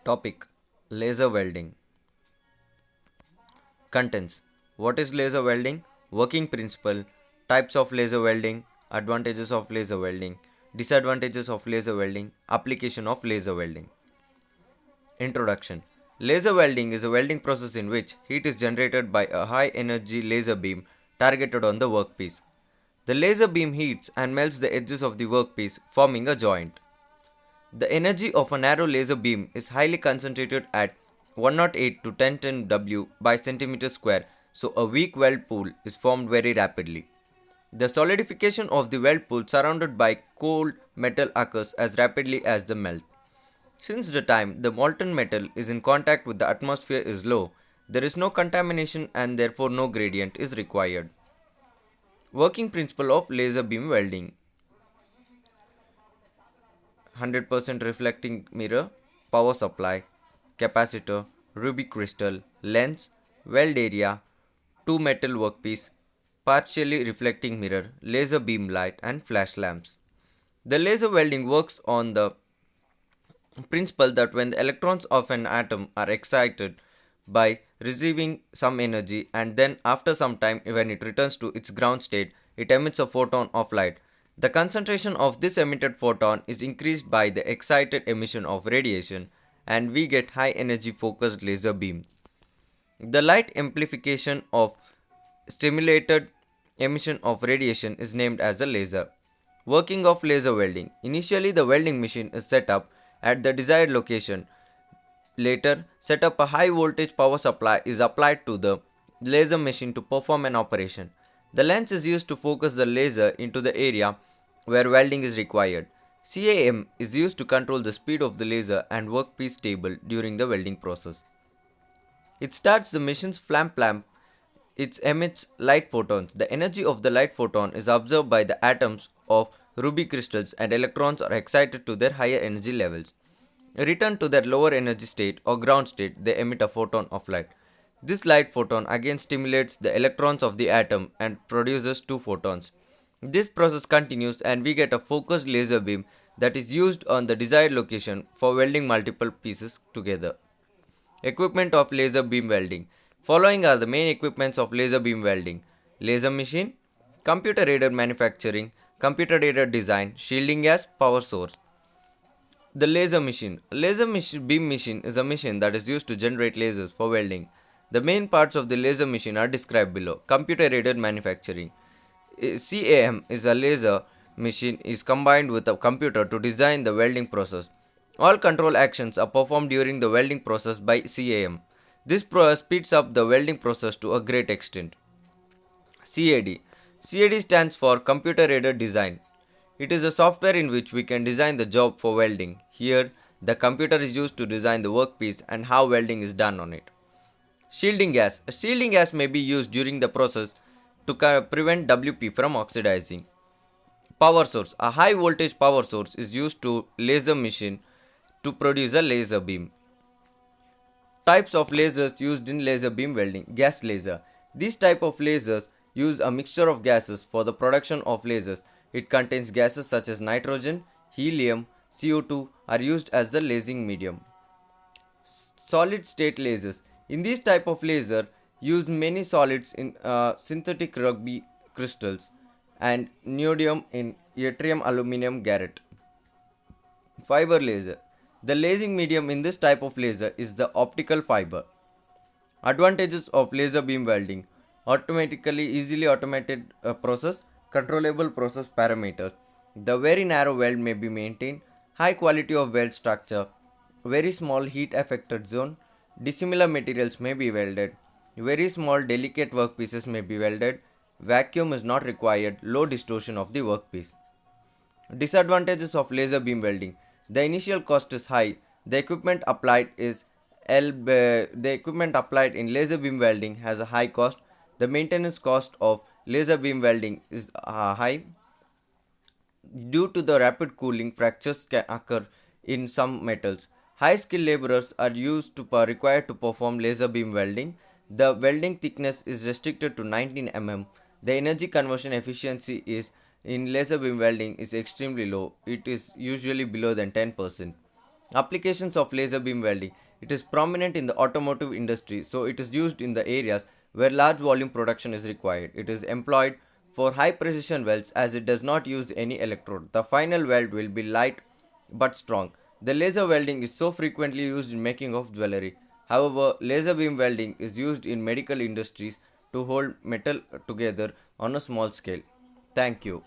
Topic: Laser welding. Contents: What is laser welding? Working principle. Types of laser welding. Advantages of laser welding. Disadvantages of laser welding. Application of laser welding. Introduction. Laser welding is a welding process in which heat is generated by a high energy laser beam targeted on the workpiece. The laser beam heats and melts the edges of the workpiece, forming a joint. The energy of a narrow laser beam is highly concentrated at 108 to 1010 W by centimeter square, so a weak weld pool is formed very rapidly. The solidification of the weld pool surrounded by cold metal occurs as rapidly as the melt. Since the time the molten metal is in contact with the atmosphere is low, there is no contamination and therefore no gradient is required. Working principle of laser beam welding: 100% reflecting mirror, power supply, capacitor, ruby crystal, lens, weld area, 2 metal workpiece, partially reflecting mirror, laser beam light and flash lamps. The laser welding works on the principle that when the electrons of an atom are excited by receiving some energy and then after some time when it returns to its ground state, it emits a photon of light. The concentration of this emitted photon is increased by the excited emission of radiation and we get high energy focused laser beam. The light amplification of stimulated emission of radiation is named as a laser. Working of laser welding. Initially the welding machine is set up at the desired location. Later, set up a high voltage power supply is applied to the laser machine to perform an operation. The lens is used to focus the laser into the area where welding is required. CAM is used to control the speed of the laser and workpiece table during the welding process. It starts the machine's lamp. It emits light photons. The energy of the light photon is absorbed by the atoms of ruby crystals and electrons are excited to their higher energy levels. Return to their lower energy state or ground state, they emit a photon of light. This light photon again stimulates the electrons of the atom and produces two photons. This process continues and we get a focused laser beam that is used on the desired location for welding multiple pieces together. Equipment of laser beam welding. Following are the main equipments of laser beam welding: laser machine, computer aided manufacturing, computer aided design, shielding gas, power source. The laser machine. Beam machine is a machine that is used to generate lasers for welding. The main parts of the laser machine are described below. Computer aided manufacturing. CAM is a laser machine is combined with a computer to design the welding process. All control actions are performed during the welding process by CAM. This speeds up the welding process to a great extent. CAD. CAD stands for Computer Aided Design. It is a software in which we can design the job for welding. Here, the computer is used to design the workpiece and how welding is done on it. Shielding gas. A shielding gas may be used during the process to prevent WP from oxidizing. Power source. A high voltage power source is used to laser machine to produce a laser beam. Types of lasers used in laser beam welding. Gas laser. This type of lasers use a mixture of gases for the production of lasers. It contains gases such as nitrogen, helium, CO2 are used as the lasing medium. Solid state lasers. In this type of laser, use many solids in synthetic ruby crystals and neodymium in yttrium aluminum garnet. Fiber laser. The lasing medium in this type of laser is the optical fiber. Advantages of laser beam welding: easily automated process, controllable process parameters. The very narrow weld may be maintained, high quality of weld structure, very small heat affected zone, dissimilar materials may be welded, very small delicate workpieces may be welded, vacuum is not required, low distortion of the workpiece. Disadvantages of laser beam welding: the initial cost is high, the equipment applied in laser beam welding has a high cost, the maintenance cost of laser beam welding is high. Due to the rapid cooling, fractures can occur in some metals. High skilled laborers are required to perform laser beam welding. The welding thickness is restricted to 19 mm. The energy conversion efficiency in laser beam welding is extremely low. It is usually below than 10%. Applications of laser beam welding. It is prominent in the automotive industry, so it is used in the areas where large volume production is required. It is employed for high precision welds as it does not use any electrode. The final weld will be light but strong. The laser welding is so frequently used in making of jewelry. However, laser beam welding is used in medical industries to hold metal together on a small scale. Thank you.